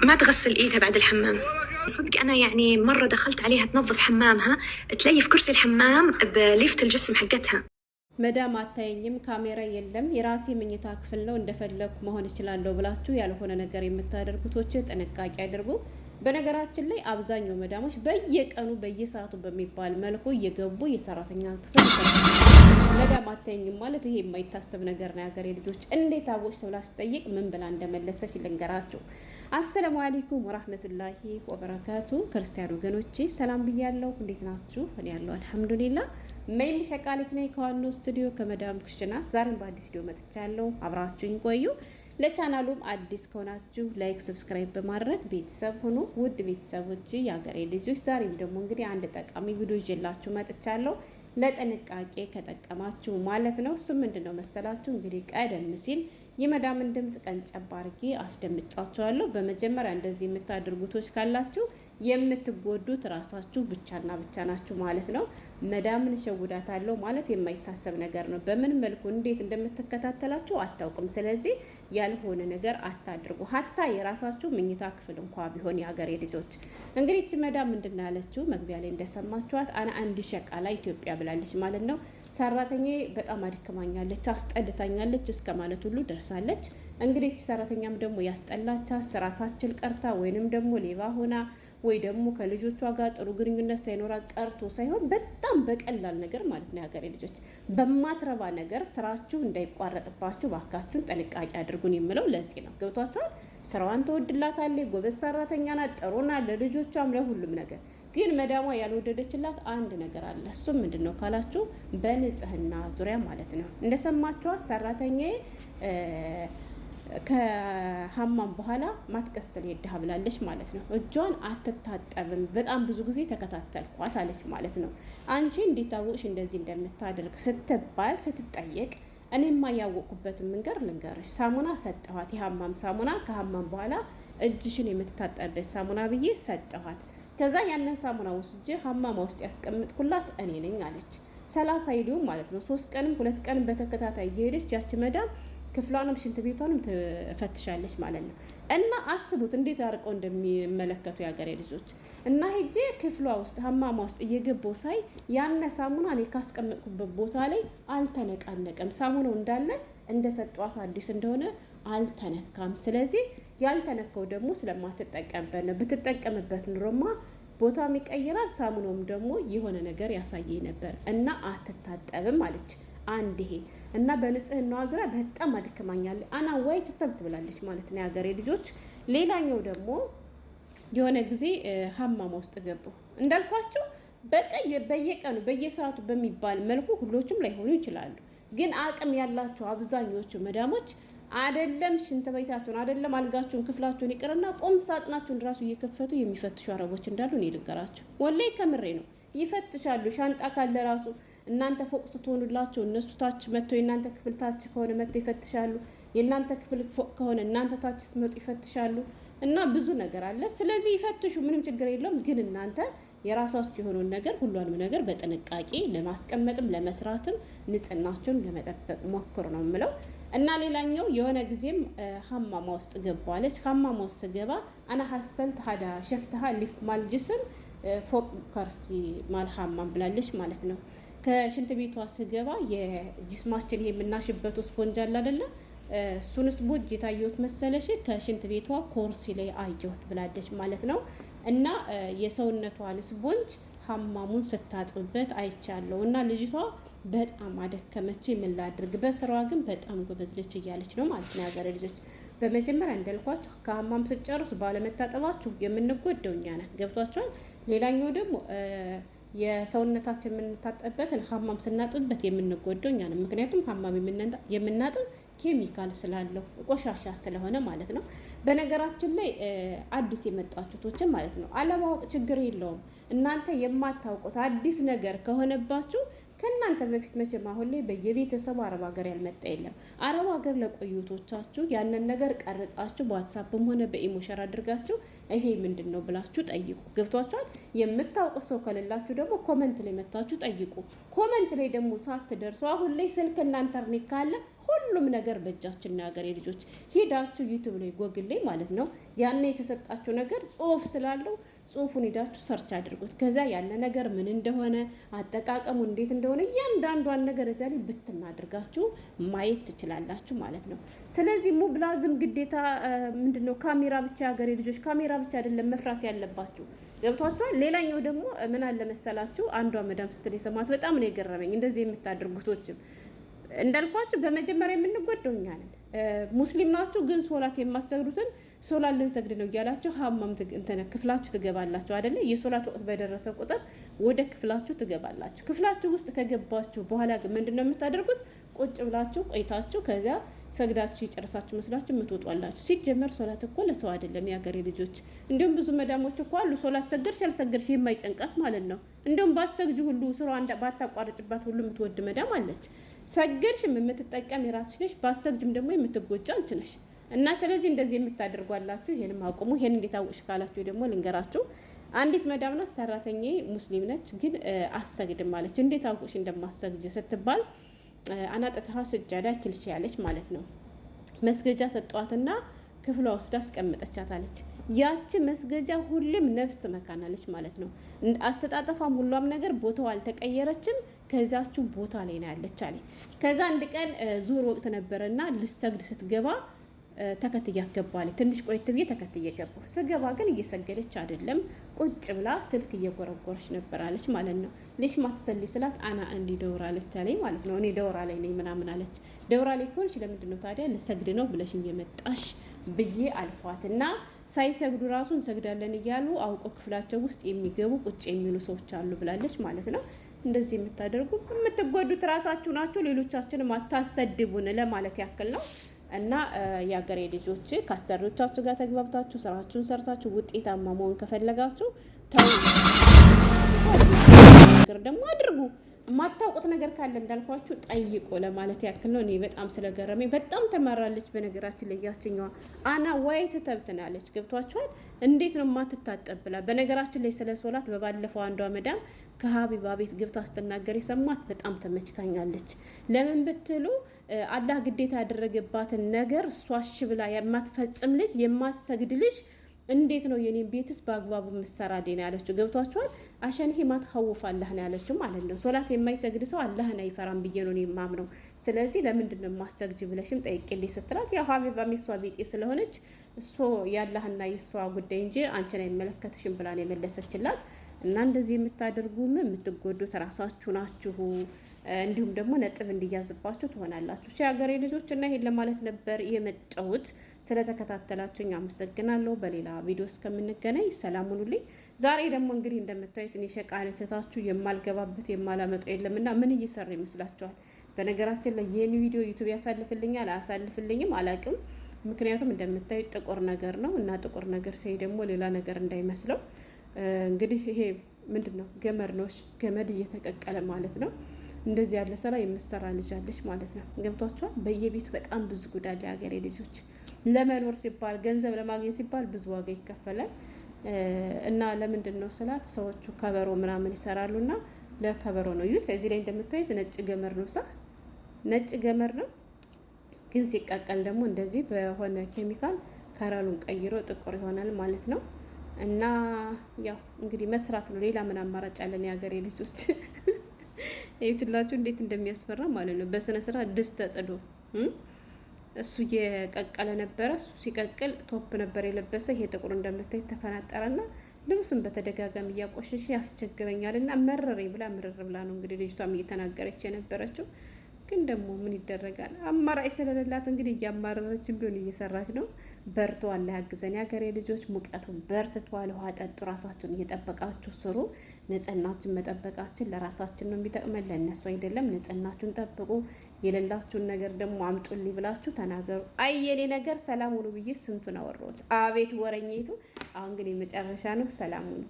ما تغسل ايدها بعد الحمام. صدق انا يعني مره دخلت عليها تنظف حمامها، تلاقي في كرسي الحمام بليفت الجسم حقتها. መዳም አታየኝም፣ ካሜራ የለም፣ የራሴ መኝታ ክፍል ነው፣ እንደፈለኩ መሆን እችላለሁ ብላችሁ ያልሆነ ነገር የምታደርጉቶች ጥንቃቄ አድርጉ። በነገራችን ላይ አብዛኛው መዳሞች በየቀኑ በየሰዓቱ በሚባል መልኩ እየገቡ የሰራተኛን ክፍል መዳም አታየኝም ማለት ይሄ የማይታሰብ ነገር ነው። የሀገሬ ልጆች እንዴት አወቅሽ ተብላ ስጠይቅ ምን ብላ እንደመለሰች ልንገራችሁ። አሰላሙ አለይኩም ወራህመቱላሂ ወበረካቱ። ክርስቲያን ወገኖቼ ሰላም ብያለሁ። እንዴት ናችሁ? እኔ ያለው አልሐምዱሊላህ። ሜም ሸቃሊት ነኝ ከዋናው ስቱዲዮ ከመዳም ኩሽና። ዛሬም በአዲስ ቪዲዮ መጥቻለሁ። አብራችሁኝ ቆዩ። ለቻናሉም አዲስ ከሆናችሁ ላይክ፣ ሰብስክራይብ በማድረግ ቤተሰብ ሁኑ። ውድ ቤተሰቦች፣ የሀገሬ ልጆች፣ ዛሬም ደግሞ እንግዲህ አንድ ጠቃሚ ቪዲዮ ይዤላችሁ መጥቻለሁ። ለጥንቃቄ ከጠቀማችሁ ማለት ነው። እሱ ምንድነው መሰላችሁ? እንግዲህ ቀደም ሲል የመዳምን ድምፅ ቀንጨብ አድርጌ አስደምጫችኋለሁ። በመጀመሪያ እንደዚህ የምታደርጉቶች ካላችሁ የምትጎዱት ራሳችሁ ብቻና ብቻ ናችሁ ማለት ነው። መዳምን እሸውዳታለሁ ማለት የማይታሰብ ነገር ነው። በምን መልኩ እንዴት እንደምትከታተላችሁ አታውቅም። ስለዚህ ያልሆነ ነገር አታድርጉ። ሀታ የራሳችሁ መኝታ ክፍል እንኳ ቢሆን የሀገሬ ልጆች። እንግዲህ እቺ መዳም ምንድን ነው ያለችው? መግቢያ ላይ እንደሰማችኋት አና አንድ ሸቃላ ኢትዮጵያ ብላለች ማለት ነው። ሰራተኛዬ በጣም አድክማኛለች፣ አስጠልታኛለች እስከ ማለት ሁሉ ደርሳለች። እንግዲህ እቺ ሰራተኛም ደግሞ ያስጠላቻት ስራ ሳትችል ቀርታ ወይንም ደግሞ ሌባ ሆና ወይ ደግሞ ከልጆቿ ጋር ጥሩ ግንኙነት ሳይኖራት ቀርቶ ሳይሆን በጣም በቀላል ነገር ማለት ነው። የሀገሬ ልጆች በማትረባ ነገር ስራችሁ እንዳይቋረጥባችሁ ባካችሁን ጥንቃቄ አድርጉን የምለው ለዚህ ነው። ገብቷችኋል? ስራዋን ተወድላታለች፣ ጎበዝ ሰራተኛ ናት፣ ጥሩ ናት፣ ለልጆቿም ለሁሉም ነገር። ግን መዳሟ ያልወደደችላት አንድ ነገር አለ። እሱም ምንድን ነው ካላችሁ በንጽህና ዙሪያ ማለት ነው። እንደሰማችኋት ሰራተኛዬ ከሀማም በኋላ ማትቀሰል የድሃ ብላለች ማለት ነው። እጇን አትታጠብም፣ በጣም ብዙ ጊዜ ተከታተልኳት አለች ማለት ነው። አንቺ እንዴት አወቅሽ እንደዚህ እንደምታደርግ ስትባል ስትጠየቅ እኔማ ያወቅኩበትን መንገድ ልንገርሽ። ሳሙና ሰጠኋት፣ የሀማም ሳሙና። ከሀማም በኋላ እጅሽን የምትታጠብበት ሳሙና ብዬ ሰጠኋት። ከዛ ያንን ሳሙና ወስጄ ሀማማ ውስጥ ያስቀምጥኩላት እኔ ነኝ አለች። 30 ሂዲዮም ማለት ነው። 3 ቀንም 2 ቀንም በተከታታይ እየሄደች ያች መዳም ክፍሏንም ሽንት ቤቷንም ትፈትሻለች ማለት ነው። እና አስቡት እንዴት አርቀው እንደሚመለከቱ የሀገሬ ልጆች። እና ሄጄ ክፍሏ ውስጥ ሀማማ ውስጥ እየገባው ሳይ ያነ ሳሙና እኔ ካስቀመጥኩበት ቦታ ላይ አልተነቃነቀም። ሳሙናው እንዳለ እንደሰጧት አዲስ እንደሆነ አልተነካም። ስለዚህ ያልተነካው ደግሞ ስለማትጠቀምበት ነው። ብትጠቀምበት ኑሮማ ቦታም ይቀይራል፣ ሳሙናውም ደግሞ የሆነ ነገር ያሳየኝ ነበር። እና አትታጠብም አለች። አንድ ይሄ እና በንጽህናዋ ዙሪያ በጣም አድክማኛለች አና ወይ ትተብት ብላለች ማለት ነው የሀገሬ ልጆች። ሌላኛው ደግሞ የሆነ ጊዜ ሀማማ ውስጥ ገቡ እንዳልኳቸው በየቀኑ በየሰዓቱ በሚባል መልኩ ሁሎችም ላይሆኑ ይችላሉ። ግን አቅም ያላቸው አብዛኞቹ መዳሞች አይደለም ሽንት ቤታቸውን አይደለም አልጋቸውን ክፍላቸውን ይቅርና ቁም ሳጥናቸውን ራሱ እየከፈቱ የሚፈትሹ አረቦች እንዳሉ እኔ ልንገራቸው። ወላሂ ከምሬ ነው። ይፈትሻሉ። ሻንጣ ካለ ራሱ እናንተ ፎቅ ስትሆኑላቸው እነሱ ታች መጥተው የእናንተ ክፍል ታች ከሆነ መጥተው ይፈትሻሉ። የእናንተ ክፍል ፎቅ ከሆነ እናንተ ታች ስትመጡ ይፈትሻሉ። እና ብዙ ነገር አለ። ስለዚህ ይፈትሹ፣ ምንም ችግር የለውም። ግን እናንተ የራሳችሁ የሆነውን ነገር ሁሉንም ነገር በጥንቃቄ ለማስቀመጥም ለመስራትም ንጽህናቸውን ለመጠበቅ ሞክሩ ነው የምለው። እና ሌላኛው የሆነ ጊዜም ሀማማ ውስጥ ገባለች። ሀማማ ውስጥ ስገባ አና ሀሰልት ሀዳ ሸፍተሃ ሊፍ ማልጅስም ፎቅ ከርሲ ማልሀማም ብላለች ማለት ነው። ከሽንት ቤቷ ስገባ የጅስማችን ይሄ የምናሽበት ስፖንጅ አለ አይደለ? እሱን ስፖንጅ የታየሁት መሰለሽ ከሽንት ቤቷ ኮርሲ ላይ አየሁት ብላለች ማለት ነው። እና የሰውነቷን ስፖንጅ ሀማሙን ስታጥብበት አይቻለሁ። እና ልጅቷ በጣም አደከመች። ምን ላድርግ፣ በስራዋ ግን በጣም ጎበዝ ልጅ እያለች ነው ማለት ነው። የሀገሬ ልጆች በመጀመሪያ እንዳልኳችሁ ከሀማም ስትጨርሱ ባለመታጠባችሁ የምንጎደው እኛ ነን። ገብቷችኋል? ሌላኛው ደግሞ የሰውነታችን የምንታጠብበትን ሀማም ስናጥብበት የምንጎደው እኛ ነን። ምክንያቱም ሀማም የምናጥብ ኬሚካል ስላለው ቆሻሻ ስለሆነ ማለት ነው። በነገራችን ላይ አዲስ የመጣችሁቶችን ማለት ነው አለማወቅ ችግር የለውም። እናንተ የማታውቁት አዲስ ነገር ከሆነባችሁ ከእናንተ በፊት መቼም አሁን ላይ በየቤተሰቡ አረብ ሀገር ያልመጣ የለም። አረብ ሀገር ለቆዩቶቻችሁ ያንን ነገር ቀርጻችሁ በዋትሳፕም ሆነ በኢሞ ሸር አድርጋችሁ ይሄ ምንድን ነው ብላችሁ ጠይቁ። ገብቷችኋል? የምታውቁ ሰው ከሌላችሁ ደግሞ ኮመንት ላይ መታችሁ ጠይቁ። ኮመንት ላይ ደግሞ ሳትደርሱ አሁን ላይ ስልክና ኢንተርኔት ካለ ሁሉም ነገር በእጃችን ነው። ሀገሬ ልጆች ሄዳችሁ ዩቲዩብ ላይ ጎግል ላይ ማለት ነው ያኔ የተሰጣችሁ ነገር ጽሁፍ ስላለው ጽሁፉን ሄዳችሁ ሰርች አድርጉት። ከዛ ያለ ነገር ምን እንደሆነ አጠቃቀሙ እንዴት እንደሆነ እያንዳንዷን ነገር እዚያ ላይ ብትናድርጋችሁ ማየት ትችላላችሁ ማለት ነው። ስለዚህ ሙብላዝም ግዴታ ምንድነው ካሜራ ብቻ ሀገሬ ልጆች ካሜራ ብቻ አይደለም መፍራት ያለባችሁ ገብቷችኋል። ሌላኛው ደግሞ ምን አለ መሰላችሁ አንዷ መዳም ስትል የሰማት በጣም ነው የገረመኝ። እንደዚህ የምታደርጉቶችም እንዳልኳችሁ በመጀመሪያ የምንጎደው እኛ ነን። ሙስሊም ናችሁ ግን ሶላት የማሰግዱትን ሶላት ልንሰግድ ነው እያላችሁ ሀማም ክፍላችሁ ትገባላችሁ አይደለ? የሶላት ወቅት በደረሰ ቁጥር ወደ ክፍላችሁ ትገባላችሁ። ክፍላችሁ ውስጥ ከገባችሁ በኋላ ግን ምንድነው የምታደርጉት? ቁጭ ብላችሁ ቆይታችሁ ከዚያ ሰግዳችሁ የጨረሳችሁ መስላችሁ የምትወጧላችሁ። ሲጀመር ሶላት እኮ ለሰው አይደለም የሀገሬ ልጆች። እንዲሁም ብዙ መዳሞች እኮ አሉ ሶላት ሰገድሽ ያልሰገድሽ የማይጨንቃት ማለት ነው። እንዲሁም ባሰግጂ ሁሉ ስራዋ ባታቋርጭባት ሁሉ የምትወድ መዳም አለች። ሰገድሽም የምትጠቀም የራስሽ ነሽ፣ ባሰግጅም ደግሞ የምትጎጃ አንቺ ነሽ። እና ስለዚህ እንደዚህ የምታደርጓላችሁ ይሄንም አቁሙ። ይሄን እንዴት አወቅሽ ካላችሁ ደግሞ ልንገራችሁ። አንዲት መዳም ናት፣ ሰራተኛዬ ሙስሊም ነች፣ ግን አሰግድም ማለች። እንዴት አወቅሽ እንደማሰግጅ ስትባል አናጠታዋ ስጃዳ ኪልሽ ያለች ማለት ነው። መስገጃ ሰጠዋትና ክፍሏ ወስዳ አስቀምጠቻታለች። ያቺ መስገጃ ሁሌም ነፍስ መካናለች ማለት ነው። አስተጣጠፋም ሁሏም ነገር ቦታው አልተቀየረችም። ከዛችሁ ቦታ ላይ ነው ያለች አለ። ከዛ አንድ ቀን ዙር ወቅት ነበረና ልሰግድ ስትገባ ተከትያ ገባለች። ትንሽ ቆይት ብዬ ተከትዬ ገባሁ። ስገባ ግን እየሰገደች አይደለም፣ ቁጭ ብላ ስልክ እየጎረጎረች ነበራለች ማለት ነው። ልጅ ማትሰሊ ስላት አና እንዲ ደውራለች አለኝ ማለት ነው። እኔ ደውራ ላይ ነኝ ምናምን አለች። ደውራ ላይ ከሆነች ለምንድን ነው ታዲያ ልሰግድ ነው ብለሽ እየመጣሽ ብዬ አልኳትና ሳይሰግዱ ራሱ እንሰግዳለን እያሉ አውቀው ክፍላቸው ውስጥ የሚገቡ ቁጭ የሚሉ ሰዎች አሉ ብላለች ማለት ነው። እንደዚህ የምታደርጉ የምትጎዱት ራሳችሁ ናችሁ። ሌሎቻችንም አታሰድቡን ለማለት ያክል ነው። እና የሀገሬ ልጆች ከአሰሪዎቻችሁ ጋር ተግባብታችሁ ስራችሁን ሰርታችሁ ውጤታማ መሆን ከፈለጋችሁ ነገር ደግሞ አድርጉ። የማታውቁት ነገር ካለ እንዳልኳችሁ ጠይቁ ለማለት ያክል ነው። እኔ በጣም ስለገረመኝ በጣም ተመራለች። በነገራችን ላይ ያችኛዋ አና ዋይ ትተብትናለች። ገብቷችኋል? እንዴት ነው የማትታጠብ ብላ። በነገራችን ላይ ስለ ሶላት በባለፈው አንዷ መዳም ከሀቢባ ቤት ገብታ ስትናገር የሰማት በጣም ተመችታኛለች። ለምን ብትሉ አላህ ግዴታ ያደረገባትን ነገር እሷ እሺ ብላ የማትፈጽም ልጅ የማትሰግድ ልጅ እንዴት ነው የኔን ቤትስ በአግባቡ ምሰራ ዴና ያለችው። ገብቷችኋል? አሸንሂ ማትኸውፍ አላህ ነው ያለችው ማለት ነው። ሶላት የማይሰግድ ሰው አላህን አይፈራም ብዬ ነው የማምነው። ስለዚህ ለምንድን ነው የማሰግጅ ብለሽም ጠይቄልኝ ስትላት ያው ሀቢባ የሷ ቤቴ ስለሆነች እሱ ያላህና የሷ ጉዳይ እንጂ አንቺን አይመለከትሽም ብላ ነው የመለሰችላት። እና እንደዚህ የምታደርጉም የምትጎዱት ራሳችሁ ናችሁ። እንዲሁም ደግሞ ነጥብ እንዲያዝባችሁ ትሆናላችሁ የሀገሬ ልጆች። እና ይሄን ለማለት ነበር የመጣሁት። ስለተከታተላችሁኝ አመሰግናለሁ። በሌላ ቪዲዮ እስከምንገናኝ ሰላም ሁኑልኝ። ዛሬ ደግሞ እንግዲህ እንደምታዩት እኔ ሸቃለተታችሁ የማልገባበት የማላመጣው የለምና ምን እየሰራ ይመስላችኋል? በነገራችን ላይ ይሄን ቪዲዮ ዩቲዩብ ያሳልፍልኛል አያሳልፍልኝም አላቅም። ምክንያቱም እንደምታዩት ጥቁር ነገር ነው እና ጥቁር ነገር ሲይ ደግሞ ሌላ ነገር እንዳይመስለው እንግዲህ ይሄ ምንድነው ገመድ ነው። ገመድ እየተቀቀለ ማለት ነው። እንደዚህ ያለ ስራ የምትሰራ ልጅ አለች ማለት ነው። ገብቷቸዋል። በየቤቱ በጣም ብዙ ጉዳይ የሀገሬ ልጆች ለመኖር ሲባል ገንዘብ ለማግኘት ሲባል ብዙ ዋጋ ይከፈላል። እና ለምንድን ነው ስላት ሰዎቹ ከበሮ ምናምን ይሰራሉና ለከበሮ ነው። ይሁት እዚህ ላይ እንደምታዩት ነጭ ገመድ ነው። ነጭ ገመድ ነው ግን ሲቀቀል ደግሞ እንደዚህ በሆነ ኬሚካል ከረሉን ቀይሮ ጥቁር ይሆናል ማለት ነው። እና ያው እንግዲህ መስራት ነው። ሌላ ምን አማራጭ አለን የሀገሬ ልጆች? ይሁትላችሁ እንዴት እንደሚያስፈራ ማለት ነው። በስነ ስርዓት ድስት ተጽዶ እሱ እየቀቀለ ነበረ። እሱ ሲቀቅል ቶፕ ነበር የለበሰ። ይሄ ጥቁር እንደምታይ ተፈናጠረና ልብሱን በተደጋጋሚ እያቆሸሸ ያስቸግረኛል እና መረረኝ ብላ ምርር ብላ ነው እንግዲህ ልጅቷም እየተናገረች የነበረችው። ግን ደግሞ ምን ይደረጋል አማራጭ ስለሌላት እንግዲህ እያማረረችን ቢሆን እየሰራች ነው። በርቶ አለ ያግዘን የሀገሬ ልጆች። ሙቀቱ በርትቷል። ውሃ ጠጡ። ራሳችሁን እየጠበቃችሁ ስሩ። ንጽህናችን መጠበቃችን ለራሳችን ነው የሚጠቅመን ለእነሱ አይደለም። ንጽህናችሁን ጠብቁ። የሌላችሁን ነገር ደግሞ አምጡልኝ ብላችሁ ተናገሩ። አይ የኔ ነገር ሰላም ሁኑ ብዬ ስንቱን አወራሁት። አቤት ወረኝቱ። አሁን ግን የመጨረሻ ነው። ሰላም ሁኑ።